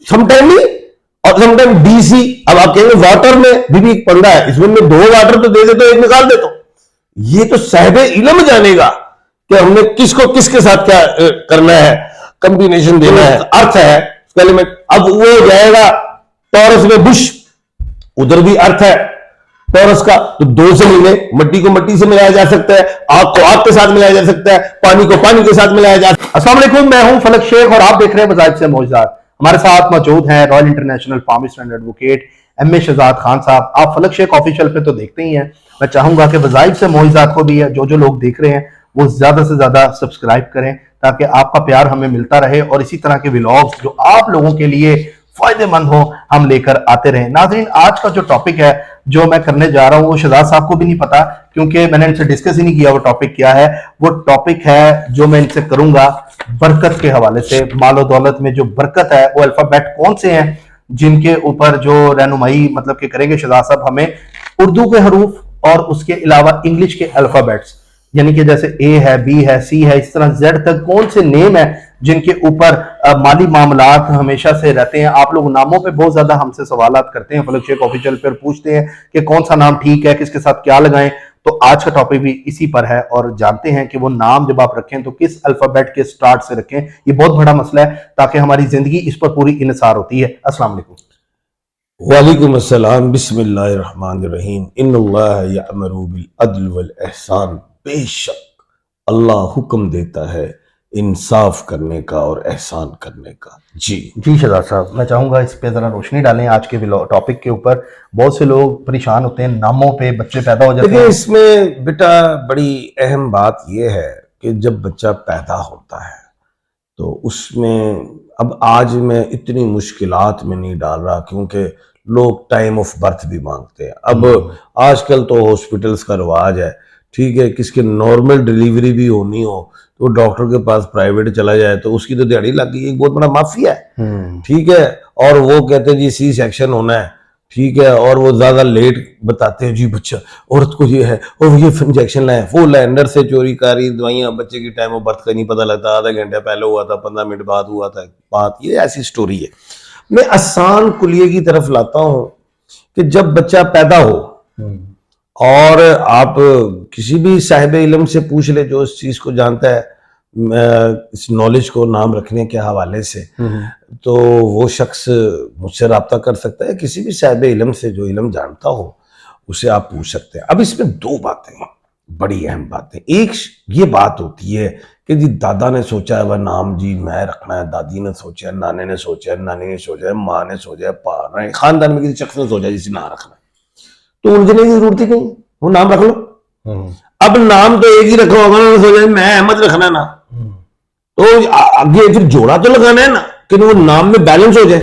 Sometime नहीं, और sometime DC. अब आप कहेंगे वाटर में भी पढ़ रहा है, इसमें मैं 2 वाटर तो दे देता हूं, एक निकाल देता हूं। ये तो साहिबे इल्म जानेगा कि हमने किसको किसके साथ क्या करना है, कंबिनेशन देना है, अर्थ है उसका एलिमेंट। अब वो जाएगा टॉरस में बुश, उधर भी अर्थ है टॉरस का, तो 2 से मिले, मट्टी को मट्टी से मिलाया जा सकता है, आग को आग के साथ मिलाया जा सकता है, पानी को पानी के साथ मिलाया जा सकता है। अस्सलाम वालेकुम, मैं हूं फलक शेख और आप देख रहे हैं वज़ाइफ से मौजूदात। हमारे साथ मौजूद हैं royal international pharmacist and advocate M A Shahzad Khan साहब। आप फलक शेख ऑफिशियल पे तो देखते ही हैं, मैं चाहूंगा कि वज़ाइफ से मौजूदात को भी है जो लोग देख रहे हैं वो ज्यादा से ज्यादा सब्सक्राइब करें, ताकि आपका प्यार हमें मिलता रहे और इसी तरह के व्लॉग्स जो आप लोगों के लिए फायदेमंद हो हम लेकर आते रहें। नाज़रीन, आज का जो टॉपिक है जो मैं करने जा रहा हूं वो शहजाद साहब को भी नहीं पता, क्योंकि मैंने इनसे डिस्कस ही नहीं किया वो टॉपिक क्या है। वो टॉपिक है जो मैं इनसे करूंगा बरकत के हवाले से। मालो दौलत में जो बरकत है वो अल्फाबेट कौन से हैं जिनके ऊपर जो रहनुमाई मतलब कि करेंगे शहजाद साहब, हमें उर्दू के हरूफ और उसके अलावा इंग्लिश के अल्फाबेट्स, यानी कि जैसे ए है, बी है, सी है, इस तरह जेड तक कौन से नेम है जिनके ऊपर माली मामलात हमेशा से रहते हैं। आप लोग नामों पे बहुत ज्यादा हमसे सवालात करते हैं फलक शेख ऑफिशियल पर, पूछते हैं कि कौन सा नाम ठीक है, किसके साथ क्या लगाएं। तो आज का टॉपिक भी इसी पर है और जानते हैं कि वो नाम जब आप रखें तो किस अल्फाबेट के स्टार्ट से रखें। ये बहुत बड़ा मसला है ताकि हमारी जिंदगी इस पर पूरी इन्हिसार होती है। अस्सलाम वालेकुम। वालेकुम अस्सलाम, बिस्मिल्लाहिर्रहमानिर्रहीम। इन्नल्लाह यअमुरु बिल अद्ल वल इहसान। बेशक अल्लाह हुक्म देता है इंसाफ करने का और एहसान करने का। जी शहजाद साहब, मैं चाहूंगा इस पे जरा रोशनी डालें आज के टॉपिक के ऊपर। बहुत से लोग परेशान होते हैं नामों पे, बच्चे पैदा हो जाते हैं। इसमें बेटा बड़ी अहम बात यह है कि जब बच्चा पैदा होता है तो उसमें, अब आज मैं इतनी मुश्किलात में नहीं डाल रहा क्योंकि लोग टाइम ऑफ बर्थ भी मांगते हैं। अब आजकल तो हॉस्पिटल्स का रिवाज है, ठीक है, किसके नॉर्मल डिलीवरी भी होनी हो तो डॉक्टर के पास प्राइवेट चला जाए तो उसकी तो दिहाड़ी लग गई, एक बहुत बड़ा माफिया है, ठीक है। और वो कहते हैं जी सी सेक्शन होना है, ठीक है, और वो ज्यादा लेट बताते हैं जी बच्चा औरत को ये है और ये इंजेक्शन लाए, वो लैंडर से चोरी कारी दवाइयां, बच्चे की टाइम ऑफ बर्थ का नहीं पता लगता, आधा घंटा पहले हुआ था, 15 मिनट बाद हुआ था बात, ये ऐसी स्टोरी है। मैं आसान कुलिये की तरफ लाता हूं कि जब बच्चा पैदा हो और आप किसी भी साहिब इल्म से पूछ ले जो इस चीज को जानता है, इस नॉलेज को नाम रखने के हवाले से, तो वो शख्स मुझसे रब्ता कर सकता है, किसी भी साहिब इल्म से जो इल्म जानता हो उसे आप पूछ सकते हैं। अब इसमें 2 बातें बड़ी अहम बातें। एक ये बात होती है कि जी दादा ने सोचा है वह नाम जी मैं रखना है, दादी ने सोचा है, नाने ने सोचा है, नानी ने सोचा है, माँ ने सोचा है, पा खानदान में किसी शख्स ने सोचा है जिसे ना रखना है, तो उलझने की जरूरत ही नहीं, वो नाम रख लो। अब नाम तो एक ही रखा होगा ना, सोचा मैं अहमद रखना ना, तो आगे फिर जोड़ा तो लगाना है ना कि वो नाम में बैलेंस हो जाए,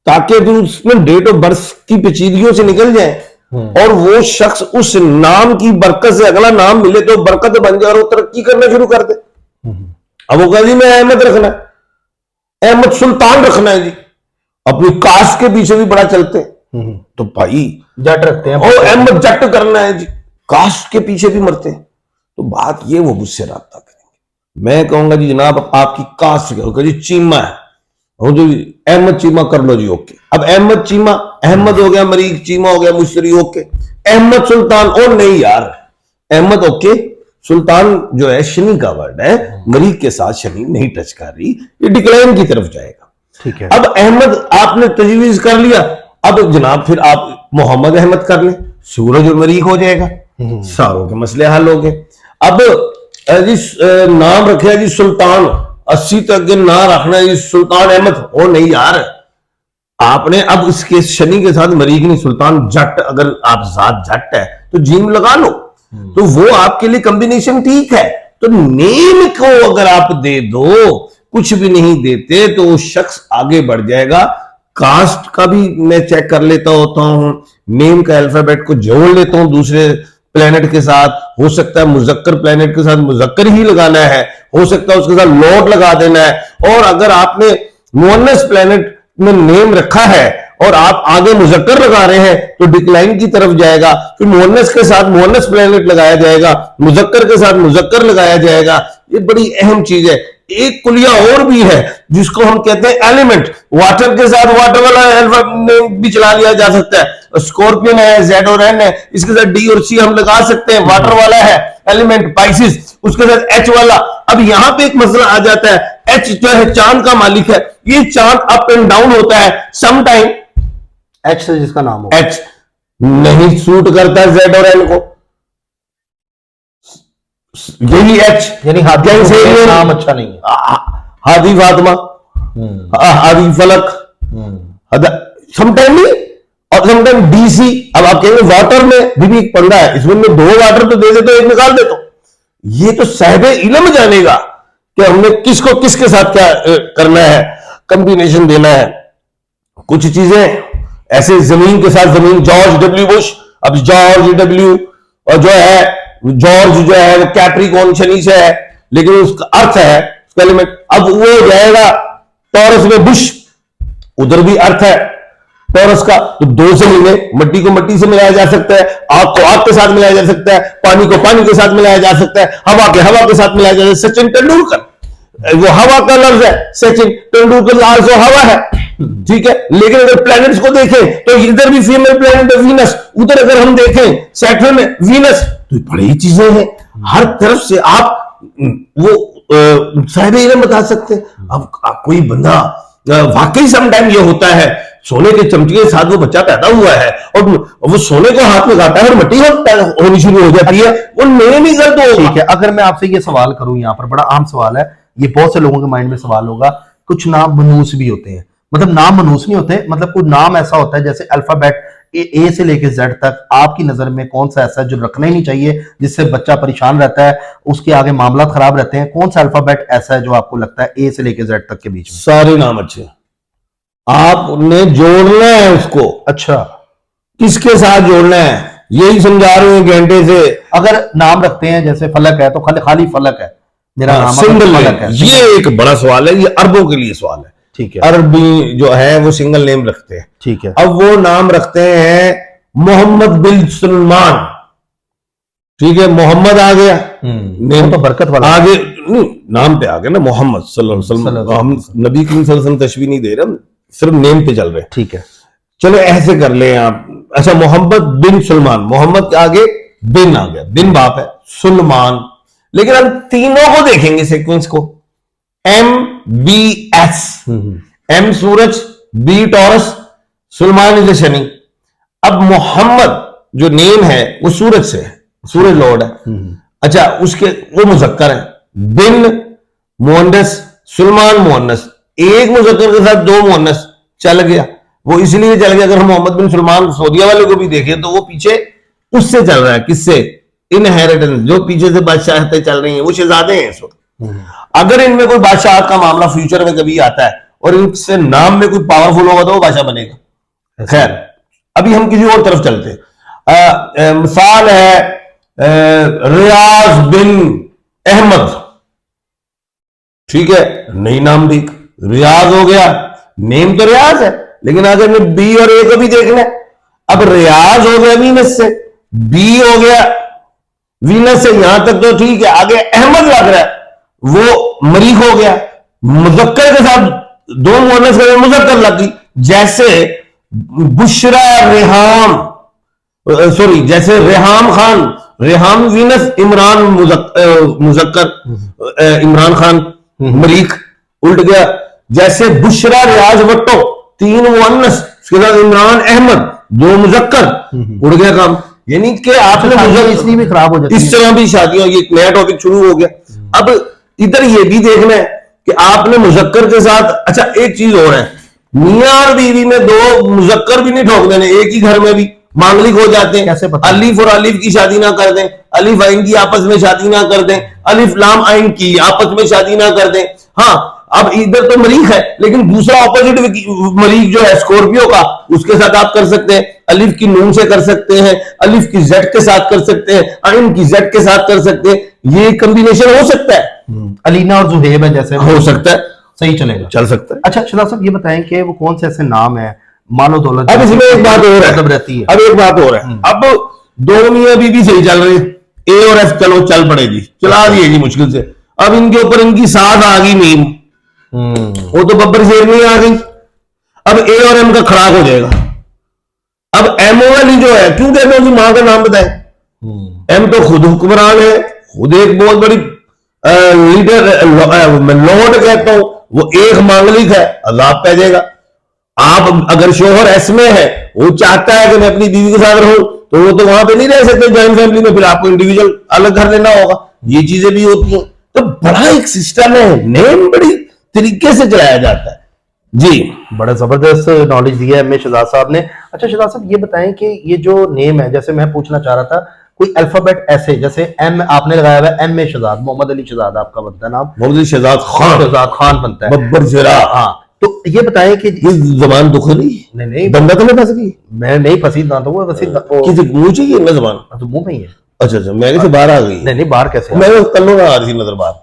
ताकि फिर उसमें डेट ऑफ बर्थ की पेचीदगियों से निकल जाए और वो शख्स उस नाम की बरकत से अगला नाम मिले तो बरकत बन जाए और वो तरक्की करना शुरू कर दे। अब वो कह जी मैं अहमद रखना है, अहमद सुल्तान रखना है जी, अपनी कास्ट के पीछे भी बड़ा चलते हैं, तो भाई जट रखते हैं और अहमद जट करना है जी, कास्ट के पीछे भी मरते हैं। तो बात ये वो मुझसे रब्ता करेंगे, मैं कहूंगा जी जनाब आपकी कास्ट क्या जी चीमा है, और जो अहमद चीमा कर लो जी, ओके। अब अहमद चीमा, अहमद हो गया, मरीक चीमा हो गया, मुश्तरी, ओके। अहमद सुल्तान, और नहीं यार, अहमद ओके, सुल्तान जो है शनि का वर्ड है, मरीक के साथ शनि नहीं टच कर रही, ये डिक्लाइन की तरफ जाएगा, ठीक है। अब अहमद आपने तजवीज कर लिया, अब जनाब फिर आप मोहम्मद अहमद कर ले, सूरज और मरीक हो जाएगा, सारों के मसले हल हो गए। अब जी नाम रखे जी सुल्तान, 80 तक ना रखना है जी सुल्तान अहमद, ओ नहीं यार, आपने अब इसके शनि के साथ मरीक नहीं, सुल्तान जट, अगर आप जात जट है तो जीम लगा लो, तो वो आपके लिए कॉम्बिनेशन ठीक है। तो नेम को अगर आप दे दो, कुछ भी नहीं देते तो वो शख्स आगे बढ़ जाएगा। कास्ट का भी मैं चेक कर लेता होता हूं, नेम का अल्फाबेट को जोड़ लेता हूं दूसरे प्लेनेट के साथ, हो सकता है मुजक्कर प्लेनेट के साथ मुजक्कर ही लगाना है, हो सकता है उसके साथ लॉर्ड लगा देना है, और अगर आपने मुअन्नस प्लेनेट में नेम रखा है और आप आगे मुजक्कर लगा रहे हैं तो डिक्लाइन की तरफ जाएगा, फिर मुअन्नस के साथ मुअन्नस प्लेनेट लगाया जाएगा, मुजक्कर के साथ मुजक्कर लगाया जाएगा। ये बड़ी अहम चीज है एक कुलिया और भी है जिसको हम कहते हैं एलिमेंट। वाटर के साथ वाटर वाला एल्फाबेट भी चला लिया जा सकता है। स्कॉर्पियन है, जेड और एन है, इसके साथ डी और सी हम लगा सकते हैं। वाटर वाला है एलिमेंट पाइसिस, उसके साथ एच वाला। अब यहां पे एक मसला आ जाता है, एच जो है चांद का मालिक है, ये चांद अप एंड डाउन होता है समटाइम। एच से जिसका नाम हो, एच नहीं सूट करता है जेड और एन को, यही एच यानी हाथी से नाम अच्छा नहीं है। हादी फातिमा, हादी फलक, समटाइम नहीं, और समटाइम डीसी। अब आप कहेंगे वाटर में भी एक पंगा है, इसमें मैं 2 वाटर तो दे देता हूं, एक निकाल देता हूं। ये तो साहिबे इल्म जानेगा कि हमने किसको किसके साथ क्या करना है, कॉम्बिनेशन देना है। कुछ चीजें ऐसे जमीन के साथ जमीन, जॉर्ज डब्ल्यू बुश, अब जॉर्ज डब्ल्यू और जो है जॉर्ज जो है वो कैप्रिकॉर्न शनि से है, लेकिन उसका अर्थ है उसका एलिमेंट। अब वो जाएगा टॉरस में, बुश उधर भी अर्थ है टॉरस का, तो 2 से मिले, मट्टी को मट्टी से मिलाया जा सकता है, आग को आग के साथ मिलाया जा सकता है, पानी को पानी के साथ मिलाया जा सकता है, हवा के हवा के साथ मिलाया जा सकता है। सचिन तेंदुलकर वो हवा का लफ्ज है, सचिन तेंदुलकर लाल सो हवा है, ठीक है। लेकिन अगर प्लैनेट्स को देखें तो इधर भी फीमेल प्लैनेट है वीनस, उधर अगर हम देखें सैटर्न है वीनस, तो बड़ी चीजें हैं। हर तरफ से आप वो साहिब इल्म बता सकते हैं। अब कोई बंदा वाकई समटाइम ये होता है, सोने के चमचे के साथ वो बच्चा पैदा हुआ है और वो सोने को हाथ में खाता है और मिट्टी होनी शुरू हो जाती है, वो नए नहीं कर दो। ठीक है, अगर मैं आपसे ये सवाल करूं, यहाँ पर बड़ा आम सवाल है, ये बहुत से लोगों के माइंड में सवाल होगा, कुछ नाम मनूस भी होते हैं, मतलब नाम मनूस नहीं होते, मतलब कोई नाम ऐसा होता है जैसे अल्फाबेट ए से लेके जेड तक, आपकी नजर में कौन सा ऐसा है जो रखना ही नहीं चाहिए, जिससे बच्चा परेशान रहता है, उसके आगे मामला खराब रहते हैं? कौन सा अल्फाबेट ऐसा है जो आपको लगता है ए से लेके जेड तक के बीच में? सारे नाम अच्छे हैं, आपने जोड़ना है उसको। अच्छा, किसके साथ जोड़ना है यही समझा रहे हैं घंटे से। अगर नाम रखते हैं जैसे फलक है तो खाली फलक है, मेरा नाम सिंगल फलक है, ये एक बड़ा सवाल है, ये अरबों के लिए सवाल है। ठीक है, अरबी जो है वो सिंगल नेम रखते हैं। ठीक है, अब वो नाम रखते हैं मोहम्मद बिन सलमान, ठीक है, मोहम्मद आ गया, नेम तो बरकत वाला आगे नहीं, नाम पे आ गया ना मोहम्मद सल्लल्लाहु अलैहि वसल्लम। हम नबी करीम सल्लल्लाहु अलैहि वसल्लम तशबीह नहीं दे रहे, हम सिर्फ नेम पे चल रहे हैं। ठीक है, चलो ऐसे कर ले आप। अच्छा, मोहम्मद बिन सलमान, मोहम्मद के आगे बिन आ गया, बिन बाप है, सुलमान। लेकिन हम तीनों को देखेंगे सीक्वेंस को, एम बी एस, एम सूरज, बी टॉरस, सुलमान इज शनि। अब मोहम्मद जो नेम है वो सूरज से है, सूरज लॉर्ड है। अच्छा, उसके वो मुजक्कर है, बिन मुअन्नस, सुलमान मुअन्नस, एक मुजक्कर के साथ 2 मुअन्नस, चल गया। वो इसलिए चल गया, अगर हम मोहम्मद बिन सलमान सऊदिया वाले को भी देखें तो वो पीछे उससे चल रहा है, किससे? इनहेरिटेंस, जो पीछे से बादशाहतें चल रही हैं वो शहजादे हैं इस वक्त। अगर इनमें कोई बादशाहत का मामला फ्यूचर में कभी आता है और इनसे नाम में कोई पावरफुल होगा तो वो बादशाह बनेगा। खैर, अभी हम किसी और तरफ चलते हैं। मिसाल है रियाज बिन अहमद, ठीक है, नई नाम देख, रियाज हो गया, नेम तो रियाज है, लेकिन अगर मैं बी और ए को भी देखना है, अब रियाज हो गया वीनस से, बी हो गया वीनस से, यहां तक तो ठीक है, आगे अहमद लग रहा है, वो मरीख हो गया, मुजक्कर के साथ 2 मुअन्नस के मुजक्कर लग गई, जैसे बुशरा रेहाम, सॉरी, जैसे रेहाम खान, रेहाम वीनस, इमरान मुजक्कर, इमरान खान मरीख, उल्ट गया। जैसे बुशरा रियाज भट्टो, 3 मुअन्नस, उसके साथ इमरान अहमद, 2 मुजक्कर, उड़ गया काम। यानी कि आपने मुजक्कर इसलिए भी खराब हो जाती है, इस तरह भी शादियों, ये नया टॉपिक शुरू हो गया। अब इधर ये भी देखना है कि आपने मुजक्कर के साथ, अच्छा एक चीज और है, मियां और बीवी में 2 मुजक्कर भी नहीं ठोक देने, एक ही घर में भी मांगलिक हो जाते हैं। कैसे पता? अलीफ और अलीफ की शादी ना कर दें, अलीफ आइन की आपस में शादी ना कर दें, अलीफ लाम आइन की आपस में शादी ना कर दें। हाँ, अब इधर तो मरीख है, लेकिन दूसरा ऑपोजिट मरीख जो है स्कॉर्पियो का, उसके साथ आप कर सकते हैं, अलिफ की नून से कर सकते हैं, अलिफ की जेड के साथ कर सकते हैं, आइन की जेड के साथ कर सकते हैं, ये कॉम्बिनेशन हो सकता है। अलीना और जुहेब है जैसे, हो सकता है, सही चलेगा, चल सकता है। अच्छा शहजाद साहब, ये बताएं कि वो कौन से ऐसे नाम है, मालो दौलत, अब इसमें एक बात और है, रहती है, अब एक बात और है, अब 2 मियां बीवी सही चल रहे, ए और एफ चलो चल पड़ेगी, चला दिए जी मुश्किल से। अब इनके ऊपर इनकी साथ आ गई मीम, वो तो बब्बर शेर में आ गई। अब ए और एम का खराब हो जाएगा। अब एमओ वाली जो है, क्यों कहते हैं उसकी मां का नाम बताए? एम तो खुद हुक्मरान है, खुद एक बहुत बड़ी लीडर, लॉर्ड कहता हूं, वो एक मांगलिक है, अजाब पै जाएगा। आप अगर शोहर एस में है, वो चाहता है कि मैं अपनी बीवी के साथ रहूं, तो वो तो वहां पे नहीं रह सकते जॉइंट फैमिली में, फिर आपको इंडिविजुअल अलग घर लेना होगा। ये चीजें भी होती हैं। तो बड़ा एक सिस्टम है, नेम बड़ी तरीके से चलाया जाता है जी। बड़ा जबरदस्त नॉलेज दिया है एम ए शहजाद साहब ने। अच्छा शहजाद साहब, ये बताएं कि ये जो नेम है, जैसे मैं पूछना चाह रहा था, कोई अल्फाबेट ऐसे, जैसे एम आपने लगाया हुआ है, एम ए शहजाद, मोहम्मद अली शहजाद आपका बनता है नाम, मोहम्मद अली शहजाद खान बनता है, बब्बर शेरा। हाँ, तो ये बताएं कि इस जबान दुख नहीं, नहीं बंदा तो नहीं फंस गई, मैं नहीं फंसी ना, तो वो फंसी किसी मुंह चाहिए ना जबान, तो मुंह में ही है। अच्छा, मैं से बाहर आ गई। नहीं बाहर कैसे, मैं कल्लो ना आ रही थी नजर बाहर,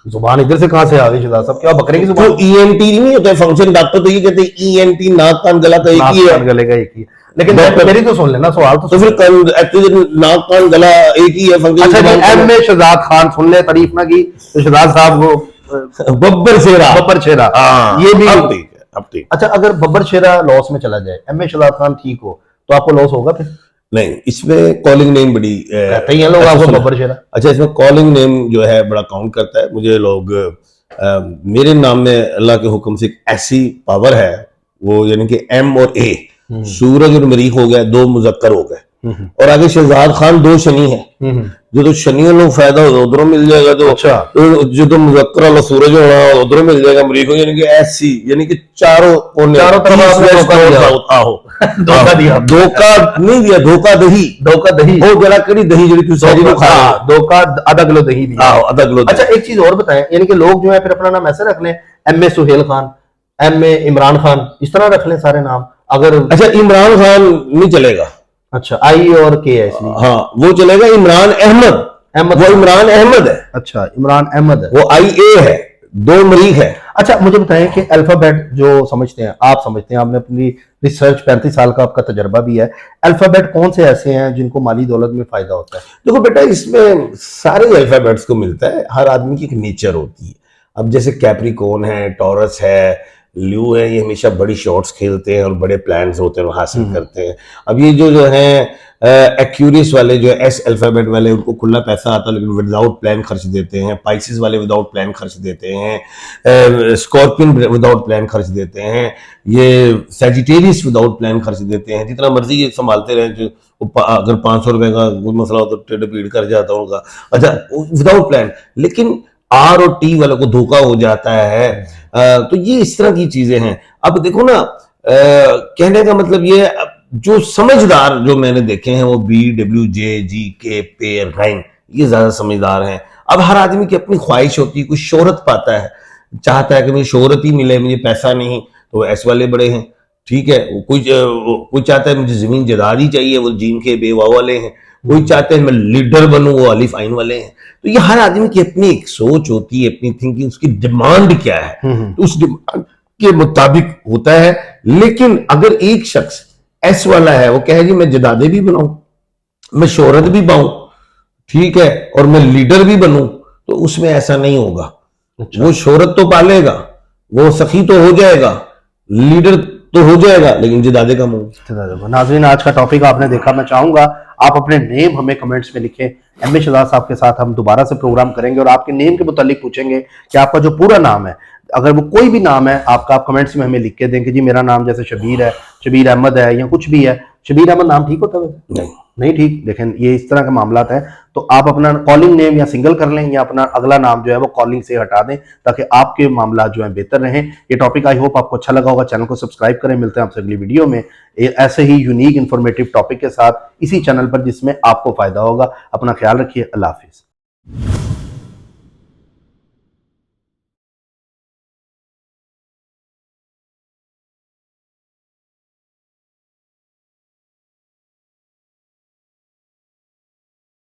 जुबान इधर से कहां से आ गई शहजाद साहब? क्या बकरे की जुबान? तो ईएनटी नहीं होता फंक्शन, डॉक्टर तो ये कहते हैं ईएनटी, नाक कान गला का एक ही है, गले का एक ही, लेकिन मेरी तो सुन लेना सवाल तो फिर नाक कान गला एक ही है फंक्शन। अच्छा, एम ए शहजाद खान सुन ले, तारीफ ना की तो शहजाद साहब वो बब्बर शेरा, ये भी अब ठीक है, अब ठीक। अच्छा, अगर बब्बर शेरा लॉस में चला जाए, एम ए शहजाद खान ठीक हो, तो आपको लॉस होगा फिर? नहीं, इसमें कॉलिंग नेम बड़ी कहते हैं लोग आपको बब्बर शेरा। अच्छा, इसमें कॉलिंग नेम जो है बड़ा काउंट करता है। मुझे लोग मेरे नाम में अल्लाह के हुक्म से एक ऐसी पावर है, वो यानी कि एम और ए, सूरज और मरीख हो गया, दो मुजक्कर हो गए, और आगे शहजाद खान दो शनि है, जो तो शनियों लोग फायदा हो उधरों मिल जाएगा, तो अच्छा, जो तो मुजक्कर वाला सूरज होना उधरों मिल जाएगा, मरीख हो, यानी कि ऐसी, यानी कि चारों तरफ आओ धोखा दिया, धोखा नहीं दिया, धोखा दही वो जरा कड़ी दही जड़ी तू सारी को खा, धोखा आधा किलो दही दिया, आधा किलो। अच्छा, एक चीज और बताएं, यानी कि लोग जो है फिर अपना नाम ऐसे रख लें, M A Suhail Khan, M A Imran Khan, इस तरह रख लें सारे नाम अगर? अच्छा, इमरान खान नहीं चलेगा। अच्छा, आई और के है इसलिए, हाँ, वो चलेगा इमरान अहमद, वो इमरान अहमद है। अच्छा, इमरान अहमद है, वो आई ए है, दो मरीख है। अच्छा, मुझे बताएं कि अल्फाबेट जो समझते हैं, आप समझते हैं, आपने अपनी रिसर्च 35 साल का आपका तजर्बा भी है, अल्फाबेट कौन से ऐसे हैं जिनको माली दौलत में फायदा होता है? देखो बेटा, इसमें सारे अल्फाबेट्स को मिलता है, हर आदमी की एक नेचर होती है। अब जैसे कैप्रिकॉर्न है, टॉरस है, ल्यू है, ये हमेशा बड़ी शॉट्स खेलते हैं और बड़े प्लान्स होते हैं और हासिल करते हैं। अब ये जो है एक्यूरियस वाले, जो एस अल्फाबेट वाले, उनको खुला पैसा आता है लेकिन विदाउट प्लान खर्च देते हैं। पाइसिस वाले विदाउट प्लान खर्च देते हैं। स्कॉर्पियन विदाउट प्लान खर्च देते हैं। ये सैजिटेरियस विदाउट प्लान खर्च देते हैं। जितना मर्जी ये संभालते रहे, जो अगर 500 रुपए का कोई मसला हो तो टेढ़ पीड़ कर जाता है उनका, अच्छा, विदाउट प्लान। लेकिन आर और टी वाले को धोखा हो जाता है। तो ये इस तरह की चीजें हैं। अब देखो ना, कहने का मतलब ये, जो समझदार जो मैंने देखे हैं वो बी, डब्ल्यू, जे, जी, के, पेयर, राइन, ये ज्यादा समझदार हैं। अब हर आदमी की अपनी ख्वाहिश होती है, कोई शोहरत पाता है, चाहता है कि मुझे शोहरत ही मिले, मुझे पैसा नहीं, तो एस वाले बड़े हैं, ठीक है। कोई चाहता है मुझे जमीन जायदाद ही चाहिए, वो जीन के बेवा वाले हैं। कोई चाहते हैं मैं लीडर बनूं, वो अलिफ आइन वाले हैं। तो ये हर आदमी की अपनी एक सोच होती है, अपनी थिंकिंग, उसकी डिमांड क्या है, तो उस डिमांड के मुताबिक होता है। लेकिन अगर एक शख्स एस वाला है, वो कहे जी मैं जदादे भी बनाऊं, मैं शोहरत भी पाऊं, ठीक है, और मैं लीडर भी बनूं, तो उसमें ऐसा नहीं होगा। अच्छा। वो शोहरत तो पालेगा, वो सखी तो हो जाएगा, लीडर तो हो जाएगा, लेकिन जदादे का मुंह। नाज़रीन, आज का टॉपिक आपने देखा। मैं चाहूंगा आप अपने नेम हमें कमेंट्स में लिखें। एम ए शहजाद साहब के साथ हम दोबारा से प्रोग्राम करेंगे और आपके नेम के मुतालिक पूछेंगे कि आपका जो पूरा नाम है, अगर वो कोई भी नाम है आपका, आप कमेंट्स में हमें लिख के दें कि जी मेरा नाम जैसे शबीर है, शबीर अहमद है, या कुछ भी है। शबीर अहमद नाम ठीक होता है? नहीं ठीक। देखें, ये इस तरह के मामला है। तो आप अपना कॉलिंग नेम या सिंगल कर लें, या अपना अगला नाम जो है वो कॉलिंग से हटा दें, ताकि आपके मामला जो है बेहतर रहें। ये टॉपिक आई होप आपको अच्छा लगा होगा। चैनल को सब्सक्राइब करें। मिलते हैं आपसे अगली वीडियो में ऐसे ही यूनिक इन्फॉर्मेटिव टॉपिक के साथ, इसी चैनल पर, जिसमें आपको फायदा होगा। अपना ख्याल रखिए। अल्लाह हाफिज।